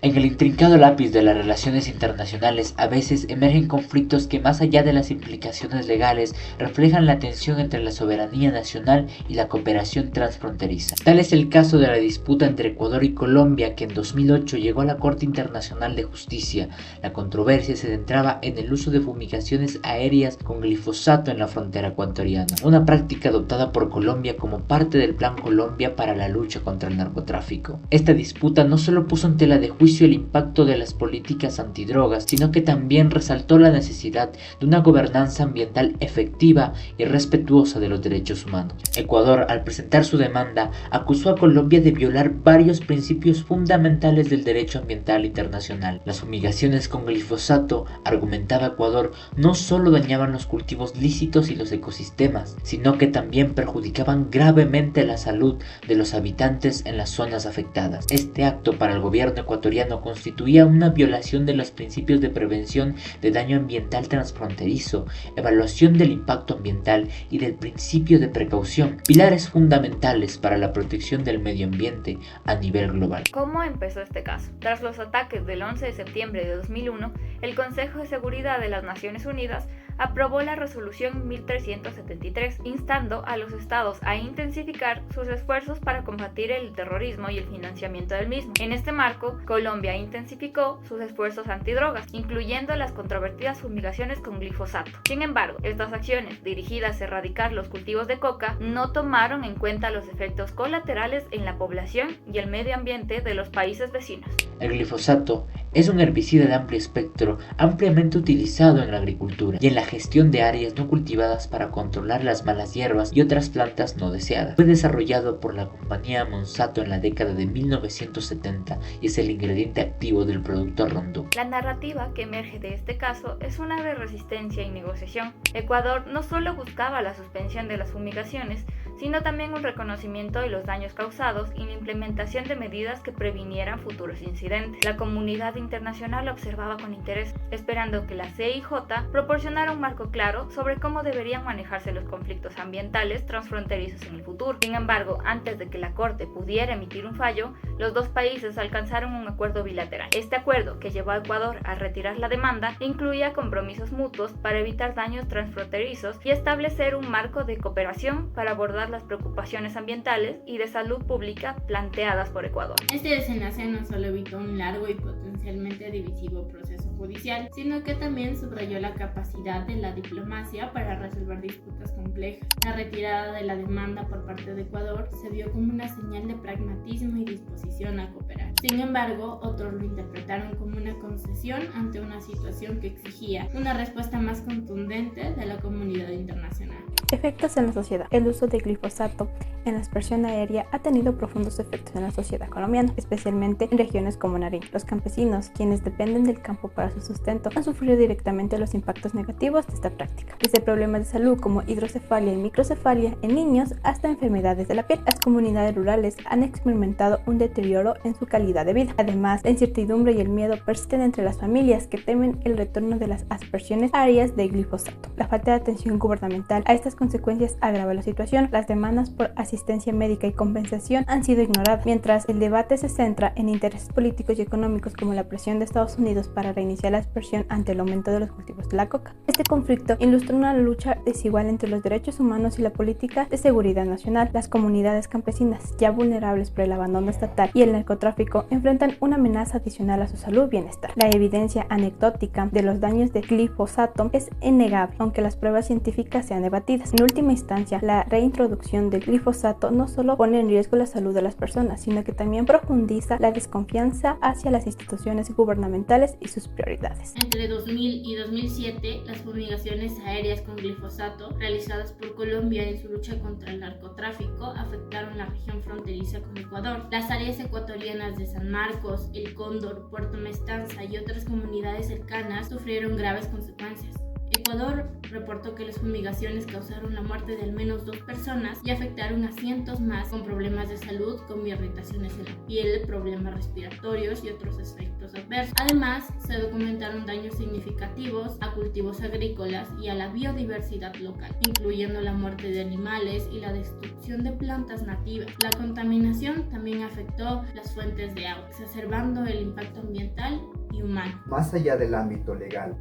En el intrincado lápiz de las relaciones internacionales a veces emergen conflictos que más allá de las implicaciones legales reflejan la tensión entre la soberanía nacional y la cooperación transfronteriza. Tal es el caso de la disputa entre Ecuador y Colombia que en 2008 llegó a la Corte Internacional de Justicia. La controversia se centraba en el uso de fumigaciones aéreas con glifosato en la frontera ecuatoriana, una práctica adoptada por Colombia como parte del Plan Colombia para la lucha contra el narcotráfico. Esta disputa no solo puso en tela de juicio el impacto de las políticas antidrogas, sino que también resaltó la necesidad de una gobernanza ambiental efectiva y respetuosa de los derechos humanos. Ecuador, al presentar su demanda, acusó a Colombia de violar varios principios fundamentales del derecho ambiental internacional. Las fumigaciones con glifosato, argumentaba Ecuador, no solo dañaban los cultivos lícitos y los ecosistemas, sino que también perjudicaban gravemente la salud de los habitantes en las zonas afectadas. Este acto para el gobierno ecuatoriano constituía una violación de los principios de prevención de daño ambiental transfronterizo, evaluación del impacto ambiental y del principio de precaución, pilares fundamentales para la protección del medio ambiente a nivel global. ¿Cómo empezó este caso? Tras los ataques del 11 de septiembre de 2001, el Consejo de Seguridad de las Naciones Unidas aprobó la resolución 1373, instando a los estados a intensificar sus esfuerzos para combatir el terrorismo y el financiamiento del mismo. En este marco, Colombia intensificó sus esfuerzos antidrogas, incluyendo las controvertidas fumigaciones con glifosato. Sin embargo, estas acciones, dirigidas a erradicar los cultivos de coca, no tomaron en cuenta los efectos colaterales en la población y el medio ambiente de los países vecinos. El glifosato es un herbicida de amplio espectro ampliamente utilizado en la agricultura y en la gestión de áreas no cultivadas para controlar las malas hierbas y otras plantas no deseadas. Fue desarrollado por la compañía Monsanto en la década de 1970 y es el ingrediente activo del producto Roundup. La narrativa que emerge de este caso es una de resistencia y negociación. Ecuador no solo buscaba la suspensión de las fumigaciones, sino también un reconocimiento de los daños causados y la implementación de medidas que previnieran futuros incidentes. La comunidad internacional observaba con interés, esperando que la CIJ proporcionara un marco claro sobre cómo deberían manejarse los conflictos ambientales transfronterizos en el futuro. Sin embargo, antes de que la Corte pudiera emitir un fallo, los dos países alcanzaron un acuerdo bilateral. Este acuerdo, que llevó a Ecuador a retirar la demanda, incluía compromisos mutuos para evitar daños transfronterizos y establecer un marco de cooperación para abordar las preocupaciones ambientales y de salud pública planteadas por Ecuador. Este desenlace no solo evitó un largo y potencialmente divisivo proceso judicial, sino que también subrayó la capacidad de la diplomacia para resolver disputas complejas. La retirada de la demanda por parte de Ecuador se vio como una señal de pragmatismo y disposición a cooperar. Sin embargo, otros lo interpretaron como una concesión ante una situación que exigía una respuesta más contundente de la comunidad internacional. Efectos en la sociedad. El uso de glifosato en la aspersión aérea ha tenido profundos efectos en la sociedad colombiana, especialmente en regiones como Nariño. Los campesinos, quienes dependen del campo para su sustento, han sufrido directamente los impactos negativos de esta práctica, desde problemas de salud como hidrocefalia y microcefalia en niños hasta enfermedades de la piel. Las comunidades rurales han experimentado un deterioro en su calidad de vida. Además, la incertidumbre y el miedo persisten entre las familias que temen el retorno de las aspersiones aéreas de glifosato. La falta de atención gubernamental a estas consecuencias agrava la situación. Las demandas por asistencia médica y compensación han sido ignoradas, mientras el debate se centra en intereses políticos y económicos como la presión de Estados Unidos para reiniciar la aspersión ante el aumento de los cultivos de la coca. Este conflicto ilustra una lucha desigual entre los derechos humanos y la política de seguridad nacional. Las comunidades campesinas, ya vulnerables por el abandono estatal y el narcotráfico, enfrentan una amenaza adicional a su salud y bienestar. La evidencia anecdótica de los daños de glifosato es innegable, aunque las pruebas científicas sean debatidas. En última instancia, la reintroducción del glifosato no solo pone en riesgo la salud de las personas, sino que también profundiza la desconfianza hacia las instituciones gubernamentales y sus prioridades. Entre 2000 y 2007, las fumigaciones aéreas con glifosato realizadas por Colombia en su lucha contra el narcotráfico afectaron la región fronteriza con Ecuador. Las áreas ecuatorianas de San Marcos, El Cóndor, Puerto Mestanza y otras comunidades cercanas sufrieron graves consecuencias. Ecuador reportó que las fumigaciones causaron la muerte de al menos 2 personas y afectaron a cientos más con problemas de salud como irritaciones en la piel, problemas respiratorios y otros efectos adversos. Además, se documentaron daños significativos a cultivos agrícolas y a la biodiversidad local, incluyendo la muerte de animales y la destrucción de plantas nativas. La contaminación también afectó las fuentes de agua, exacerbando el impacto ambiental y humano. Más allá del ámbito legal.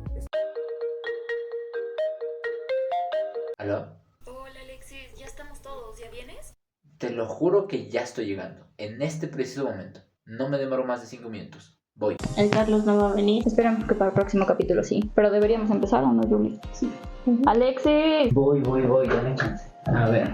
¿Aló? Hola Alexis, ya estamos todos, ¿ya vienes? Te lo juro que ya estoy llegando, en este preciso momento. No me demoro más de 5 minutos. Voy. El Carlos no va a venir. Esperamos que para el próximo capítulo sí. Pero deberíamos empezar, ¿o no, Julie? Sí. ¡Alexis! Voy, dame chance. A ver.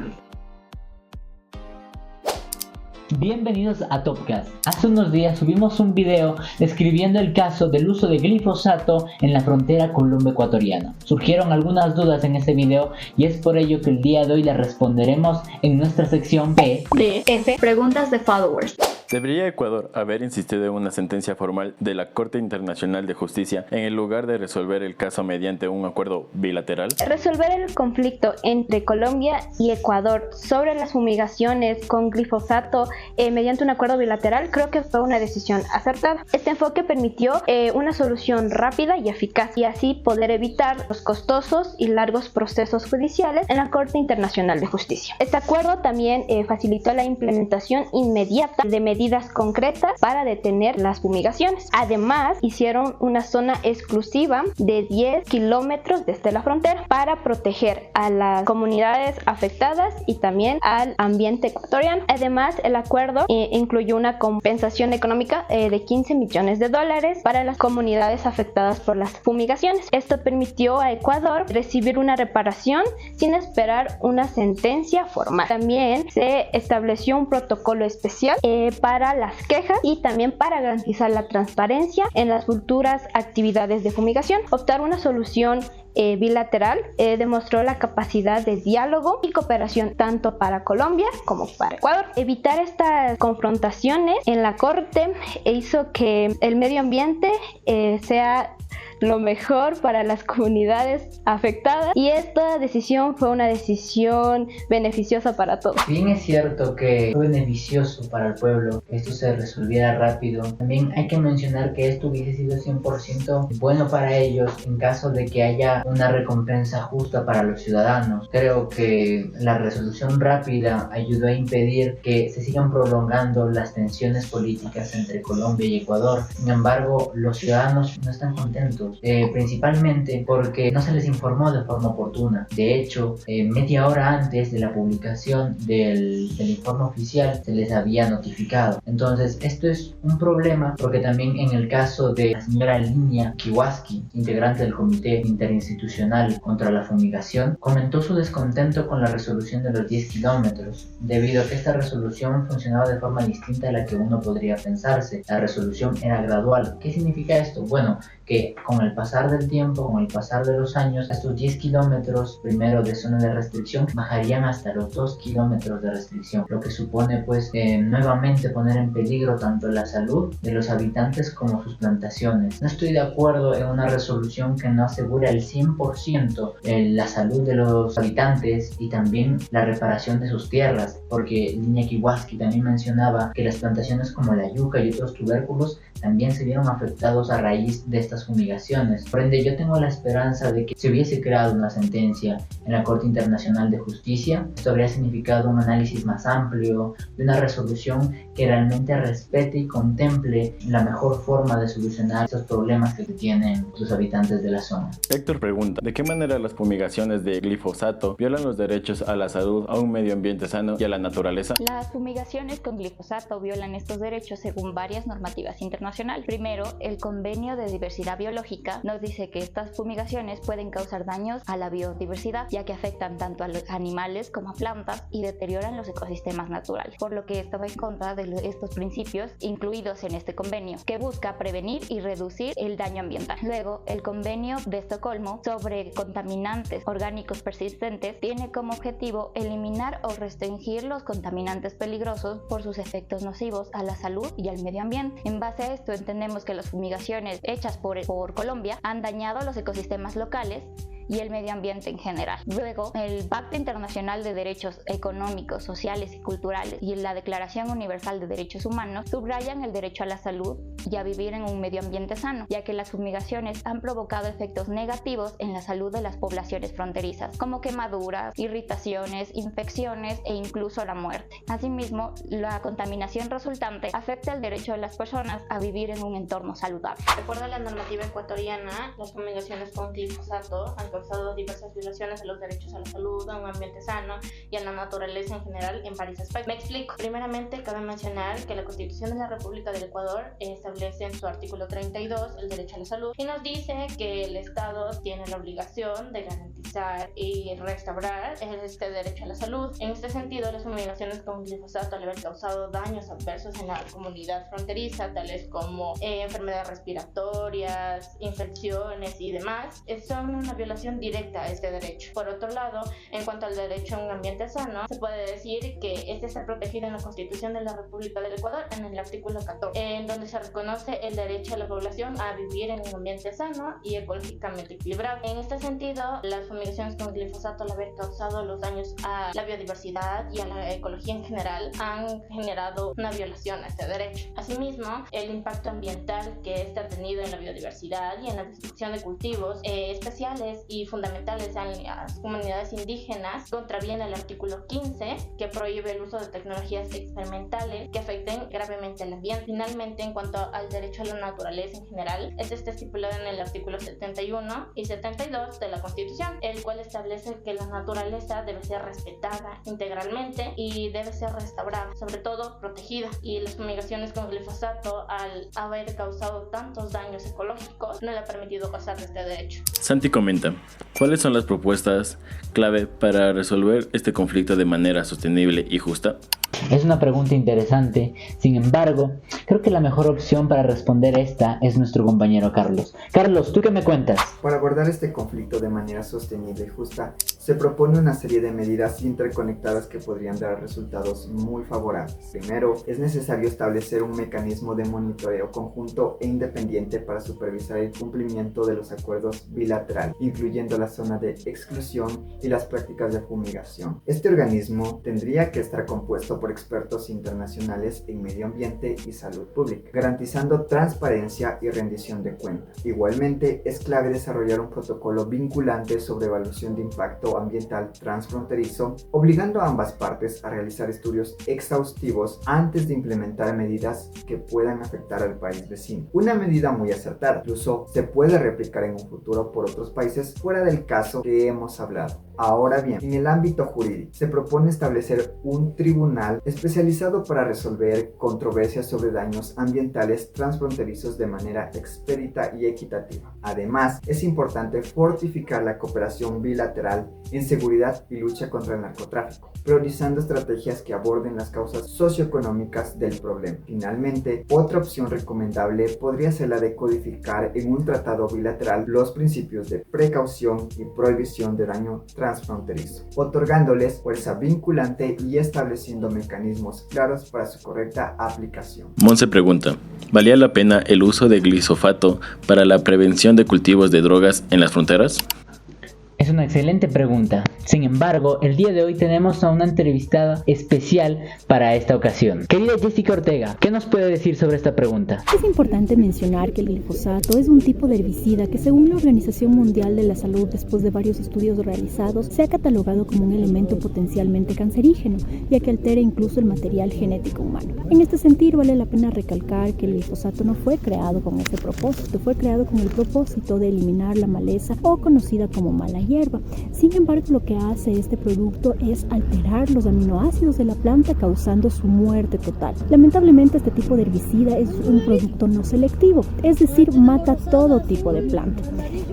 Bienvenidos a Topcast. Hace unos días subimos un video describiendo el caso del uso de glifosato en la frontera colombo-ecuatoriana. Surgieron algunas dudas en este video y es por ello que el día de hoy las responderemos en nuestra sección PDF, preguntas de followers. ¿Debería Ecuador haber insistido en una sentencia formal de la Corte Internacional de Justicia en el lugar de resolver el caso mediante un acuerdo bilateral? Resolver el conflicto entre Colombia y Ecuador sobre las fumigaciones con glifosato mediante un acuerdo bilateral creo que fue una decisión acertada. Este enfoque permitió una solución rápida y eficaz y así poder evitar los costosos y largos procesos judiciales en la Corte Internacional de Justicia. Este acuerdo también facilitó la implementación inmediata de medidas concretas para detener las fumigaciones. Además, hicieron una zona exclusiva de 10 kilómetros desde la frontera para proteger a las comunidades afectadas y también al ambiente ecuatoriano. Además, el acuerdo incluyó una compensación económica de $15 millones para las comunidades afectadas por las fumigaciones. Esto permitió a Ecuador recibir una reparación sin esperar una sentencia formal. También se estableció un protocolo especial para las quejas y también para garantizar la transparencia en las futuras actividades de fumigación. Optar una solución bilateral demostró la capacidad de diálogo y cooperación tanto para Colombia como para Ecuador. Evitar estas confrontaciones en la corte hizo que el medio ambiente sea lo mejor para las comunidades afectadas y esta decisión fue una decisión beneficiosa para todos. Bien es cierto que fue beneficioso para el pueblo que esto se resolviera rápido. También hay que mencionar que esto hubiese sido 100% bueno para ellos en caso de que haya una recompensa justa para los ciudadanos. Creo que la resolución rápida ayudó a impedir que se sigan prolongando las tensiones políticas entre Colombia y Ecuador. Sin embargo, los ciudadanos no están contentos. Principalmente porque no se les informó de forma oportuna. De hecho, media hora antes de la publicación del informe oficial se les había notificado. Entonces, esto es un problema porque también en el caso de la señora Linia Kiwaski, integrante del Comité Interinstitucional contra la Fumigación, comentó su descontento con la resolución de los 10 kilómetros, debido a que esta resolución funcionaba de forma distinta a la que uno podría pensarse. La resolución era gradual. ¿Qué significa esto? Bueno, que con el pasar del tiempo, con el pasar de los años, estos 10 kilómetros primero de zona de restricción bajarían hasta los 2 kilómetros de restricción, lo que supone pues nuevamente poner en peligro tanto la salud de los habitantes como sus plantaciones. No estoy de acuerdo en una resolución que no asegure al 100% la salud de los habitantes y también la reparación de sus tierras, porque Linia Kiwaski también mencionaba que las plantaciones como la yuca y otros tubérculos también se vieron afectados a raíz de estas fumigaciones. Por ende, yo tengo la esperanza de que si hubiese creado una sentencia en la Corte Internacional de Justicia, esto habría significado un análisis más amplio de una resolución que realmente respete y contemple la mejor forma de solucionar estos problemas que tienen los habitantes de la zona. Héctor pregunta, ¿de qué manera las fumigaciones de glifosato violan los derechos a la salud, a un medio ambiente sano y a la naturaleza? Las fumigaciones con glifosato violan estos derechos según varias normativas internacionales. Primero, el Convenio de Diversidad Biológica nos dice que estas fumigaciones pueden causar daños a la biodiversidad, ya que afectan tanto a los animales como a plantas y deterioran los ecosistemas naturales, por lo que esto va en contra de estos principios incluidos en este convenio, que busca prevenir y reducir el daño ambiental. Luego, el Convenio de Estocolmo sobre contaminantes orgánicos persistentes tiene como objetivo eliminar o restringir los contaminantes peligrosos por sus efectos nocivos a la salud y al medio ambiente. En base a esto entendemos que las fumigaciones hechas por Colombia han dañado los ecosistemas locales y el medio ambiente en general. Luego, el Pacto Internacional de Derechos Económicos, Sociales y Culturales y la Declaración Universal de Derechos Humanos subrayan el derecho a la salud y a vivir en un medio ambiente sano, ya que las fumigaciones han provocado efectos negativos en la salud de las poblaciones fronterizas, como quemaduras, irritaciones, infecciones e incluso la muerte. Asimismo, la contaminación resultante afecta el derecho de las personas a vivir en un entorno saludable. De acuerdo a la normativa ecuatoriana, las fumigaciones con glifosato han causado diversas violaciones a los derechos a la salud, a un ambiente sano y a la naturaleza en general en varios aspectos. Me explico. Primeramente, cabe mencionar que la Constitución de la República del Ecuador establece en su artículo 32 el derecho a la salud y nos dice que el Estado tiene la obligación de garantizar y restaurar este derecho a la salud. En este sentido, las fumigaciones con glifosato al haber causado daños adversos en la comunidad fronteriza, tales como enfermedades respiratorias, infecciones y demás, son una violación directa a este derecho. Por otro lado, en cuanto al derecho a un ambiente sano, se puede decir que este está protegido en la Constitución de la República del Ecuador en el artículo 14, en donde se reconoce el derecho a la población a vivir en un ambiente sano y ecológicamente equilibrado. En este sentido, las fumigaciones con glifosato al haber causado los daños a la biodiversidad y a la ecología en general han generado una violación a este derecho. Asimismo, el impacto ambiental que este ha tenido en la biodiversidad y en la destrucción de cultivos especiales y fundamentales en las comunidades indígenas contraviene el artículo 15, que prohíbe el uso de tecnologías experimentales que afecten gravemente al ambiente. Finalmente, en cuanto al derecho a la naturaleza en general, este está estipulado en el artículo 71 y 72 de la Constitución, el cual establece que la naturaleza debe ser respetada integralmente y debe ser restaurada, sobre todo protegida, y las fumigaciones con glifosato, al haber causado tantos daños ecológicos, no le ha permitido pasar de este derecho. Santi comenta, ¿cuáles son las propuestas clave para resolver este conflicto de manera sostenible y justa? Es una pregunta interesante, sin embargo, creo que la mejor opción para responder esta es nuestro compañero Carlos. Carlos, ¿tú qué me cuentas? Para abordar este conflicto de manera sostenible y justa, se propone una serie de medidas interconectadas que podrían dar resultados muy favorables. Primero, es necesario establecer un mecanismo de monitoreo conjunto e independiente para supervisar el cumplimiento de los acuerdos bilaterales, incluyendo la zona de exclusión y las prácticas de fumigación. Este organismo tendría que estar compuesto por expertos internacionales en medio ambiente y salud pública, garantizando transparencia y rendición de cuentas. Igualmente, es clave desarrollar un protocolo vinculante sobre evaluación de impacto ambiental transfronterizo, obligando a ambas partes a realizar estudios exhaustivos antes de implementar medidas que puedan afectar al país vecino. Una medida muy acertada, incluso se puede replicar en un futuro por otros países fuera del caso que hemos hablado. Ahora bien, en el ámbito jurídico, se propone establecer un tribunal especializado para resolver controversias sobre daños ambientales transfronterizos de manera expedita y equitativa. Además, es importante fortificar la cooperación bilateral en seguridad y lucha contra el narcotráfico, priorizando estrategias que aborden las causas socioeconómicas del problema. Finalmente, otra opción recomendable podría ser la de codificar en un tratado bilateral los principios de precaución y prohibición de daño transfronterizo, otorgándoles fuerza vinculante y estableciendo mecanismos claros para su correcta aplicación. Monse pregunta, ¿valía la pena el uso de glifosato para la prevención de cultivos de drogas en las fronteras? Es una excelente pregunta. Sin embargo, el día de hoy tenemos a una entrevistada especial para esta ocasión. Querida Jessica Ortega, ¿qué nos puede decir sobre esta pregunta? Es importante mencionar que el glifosato es un tipo de herbicida que, según la Organización Mundial de la Salud, después de varios estudios realizados, se ha catalogado como un elemento potencialmente cancerígeno, ya que altera incluso el material genético humano. En este sentido, vale la pena recalcar que el glifosato no fue creado con ese propósito, fue creado con el propósito de eliminar la maleza o conocida como mala hierba. Sin embargo, lo que hace este producto es alterar los aminoácidos de la planta, causando su muerte total. Lamentablemente, este tipo de herbicida es un producto no selectivo, es decir, mata todo tipo de planta.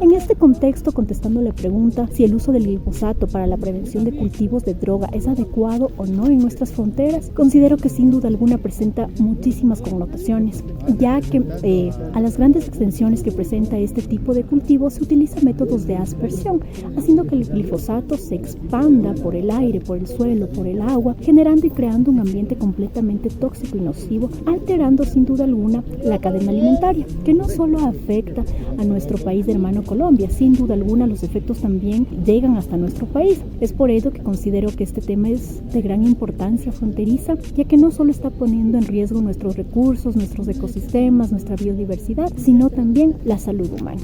En este contexto, contestando la pregunta si el uso del glifosato para la prevención de cultivos de droga es adecuado o no en nuestras fronteras, considero que sin duda alguna presenta muchísimas connotaciones, ya que a las grandes extensiones que presenta este tipo de cultivo se utilizan métodos de aspersión, haciendo que el glifosato se expanda por el aire, por el suelo, por el agua, generando y creando un ambiente completamente tóxico y nocivo, alterando sin duda alguna la cadena alimentaria, que no solo afecta a nuestro país hermano Colombia. Sin duda alguna, los efectos también llegan hasta nuestro país. Es por ello que considero que este tema es de gran importancia fronteriza, ya que no solo está poniendo en riesgo nuestros recursos, nuestros ecosistemas, nuestra biodiversidad, sino también la salud humana.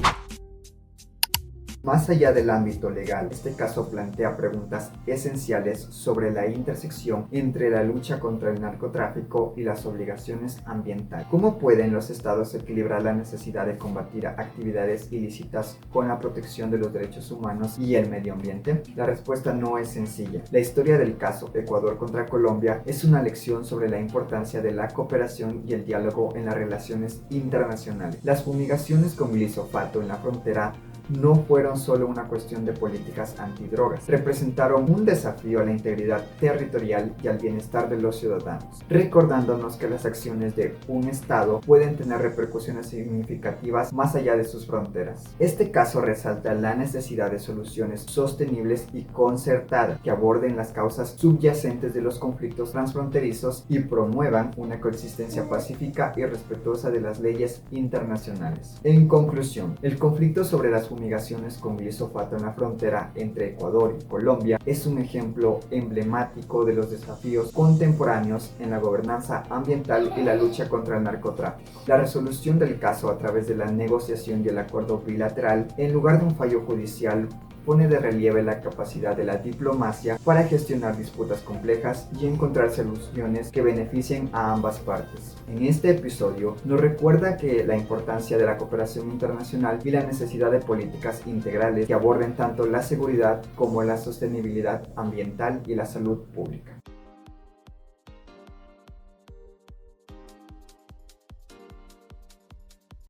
Más allá del ámbito legal, este caso plantea preguntas esenciales sobre la intersección entre la lucha contra el narcotráfico y las obligaciones ambientales. ¿Cómo pueden los estados equilibrar la necesidad de combatir actividades ilícitas con la protección de los derechos humanos y el medio ambiente? La respuesta no es sencilla. La historia del caso Ecuador contra Colombia es una lección sobre la importancia de la cooperación y el diálogo en las relaciones internacionales. Las fumigaciones con glifosato en la frontera no fueron solo una cuestión de políticas antidrogas, representaron un desafío a la integridad territorial y al bienestar de los ciudadanos, recordándonos que las acciones de un Estado pueden tener repercusiones significativas más allá de sus fronteras. Este caso resalta la necesidad de soluciones sostenibles y concertadas que aborden las causas subyacentes de los conflictos transfronterizos y promuevan una coexistencia pacífica y respetuosa de las leyes internacionales. En conclusión, el conflicto sobre las fumigaciones con glifosato en la frontera entre Ecuador y Colombia es un ejemplo emblemático de los desafíos contemporáneos en la gobernanza ambiental y la lucha contra el narcotráfico. La resolución del caso a través de la negociación y el acuerdo bilateral, en lugar de un fallo judicial, pone de relieve la capacidad de la diplomacia para gestionar disputas complejas y encontrar soluciones que beneficien a ambas partes. En este episodio nos recuerda que la importancia de la cooperación internacional y la necesidad de políticas integrales que aborden tanto la seguridad como la sostenibilidad ambiental y la salud pública.